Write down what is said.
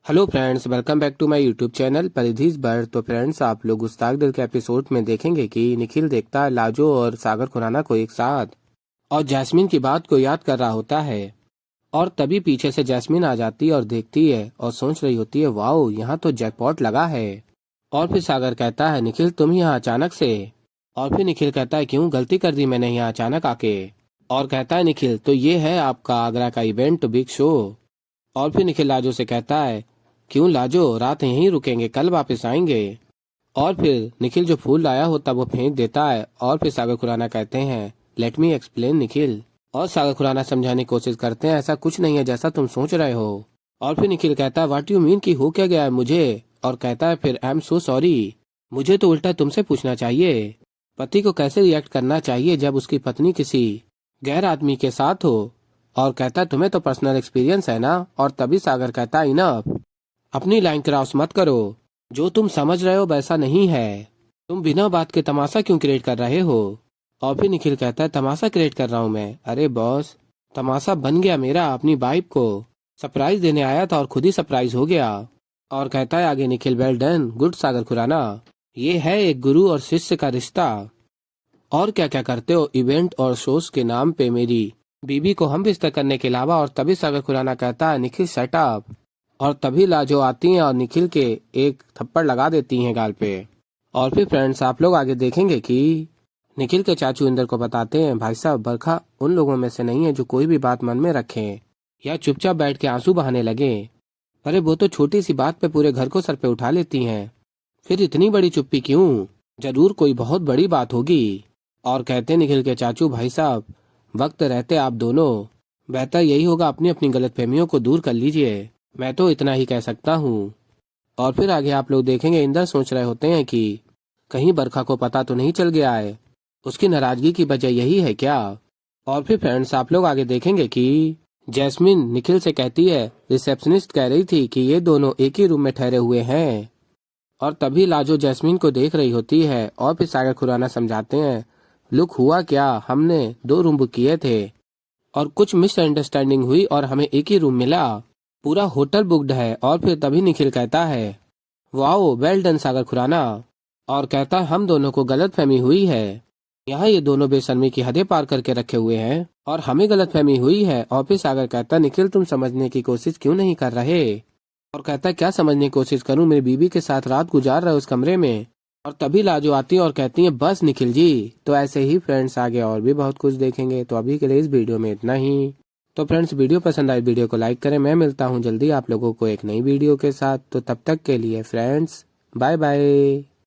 Hello friends, welcome back to my YouTube channel परिधीज bird. तो friends, आप लोग गुस्ताख दिल के एपिसोड में देखेंगे कि निखिल देखता है लाजो और सागर खुराना को एक साथ और जैस्मिन की बात को याद कर रहा होता है। और तभी पीछे से जैस्मिन आ जाती है और देखती है और सोच रही होती है, वाओ, यहाँ तो जैकपॉट लगा है। और फिर सागर कहता है, निखिल तुम यहाँ अचानक से? और फिर निखिल कहता है, क्यों, गलती कर दी मैंने यहाँ अचानक आके? और कहता है निखिल, तो ये है आपका आगरा का इवेंट, बिग शो। और फिर निखिल लाजो से कहता है, क्यों लाजो, रात यहीं रुकेंगे, कल वापस आएंगे। और फिर निखिल जो फूल लाया होता वो फेंक देता है। और फिर सागर खुराना कहते हैं, लेट मी एक्सप्लेन निखिल। और सागर खुराना समझाने की कोशिश करते हैं, ऐसा कुछ नहीं है जैसा तुम सोच रहे हो। और फिर निखिल कहता है, व्हाट यू मीन, कि हो क्या गया है मुझे? और कहता है फिर, आई एम सो सॉरी, मुझे तो उल्टा तुमसे पूछना चाहिए, पति को कैसे रिएक्ट करना चाहिए जब उसकी पत्नी किसी गैर आदमी के साथ हो। और कहता है, तुम्हें तो पर्सनल एक्सपीरियंस है ना। और तभी सागर कहता है, इनफ, अपनी लाइन क्रॉस मत करो, जो तुम समझ रहे हो वैसा नहीं है, तुम बिना बात के तमाशा क्यों क्रिएट कर रहे हो। और फिर निखिल कहता है, तमाशा क्रिएट कर रहा हूँ मैं? अरे बॉस, तमाशा बन गया मेरा, अपनी वाइफ को सरप्राइज देने आया था और खुद ही सरप्राइज हो गया। और कहता है आगे निखिल, वेल डन, गुड सागर खुराना, ये है एक गुरु और शिष्य का रिश्ता। और क्या क्या करते हो इवेंट और शोज के नाम पे मेरी बीबी को हम रिश्ता करने के अलावा। और तभी सागर खुराना कहता है, निखिल शट अप। और तभी लाजो आती हैं और निखिल के एक थप्पड़ लगा देती हैं गाल पे। और फिर फ्रेंड्स, आप लोग आगे देखेंगे कि निखिल के चाचू इंदर को बताते हैं, भाई साहब, बरखा उन लोगों में से नहीं है जो कोई भी बात मन में रखें या चुपचाप बैठ के आंसू बहाने लगे। अरे वो तो छोटी सी बात पे पूरे घर को सर पे उठा लेती हैं, फिर इतनी बड़ी चुप्पी क्यों? जरूर कोई बहुत बड़ी बात होगी। और कहते निखिल के चाचू, भाई साहब, वक्त रहते आप दोनों बेहतर यही होगा अपनी अपनी गलतफहमियों को दूर कर लीजिए, मैं तो इतना ही कह सकता हूँ। और फिर आगे आप लोग देखेंगे, इंदर सोच रहे होते हैं कि कहीं बरखा को पता तो नहीं चल गया है, उसकी नाराजगी की वजह यही है क्या। और फिर फ्रेंड्स, आप लोग आगे देखेंगे कि जैस्मिन निखिल से कहती है, रिसेप्शनिस्ट कह रही थी कि ये दोनों एक ही रूम में ठहरे हुए हैं। और तभी लाजो जैस्मिन को देख रही होती है। और फिर सागर खुराना समझाते हैं, लुक, हुआ क्या, हमने 2 रूम बुक किए थे और कुछ मिसअंडरस्टैंडिंग हुई और हमें एक ही रूम मिला, पूरा होटल बुक्ड है। और फिर तभी निखिल कहता है, वाओ, वेल डन सागर खुराना। और कहता है, हम दोनों को गलतफहमी हुई है, यहाँ ये दोनों बेशर्मी की हदें पार करके रखे हुए हैं और हमें गलतफहमी हुई है। और फिर सागर कहता है, निखिल तुम समझने की कोशिश क्यों नहीं कर रहे? और कहता है, क्या समझने की कोशिश करूं, मेरी बीबी के साथ रात गुजार रहे उस कमरे में। और तभी लाजो आती है और कहती है, बस निखिल जी। तो ऐसे ही फ्रेंड्स आगे और भी बहुत कुछ देखेंगे। तो अभी के लिए इस वीडियो में इतना ही। तो फ्रेंड्स, वीडियो पसंद आए वीडियो को लाइक करें। मैं मिलता हूं जल्दी आप लोगों को एक नई वीडियो के साथ। तो तब तक के लिए फ्रेंड्स, बाय बाय।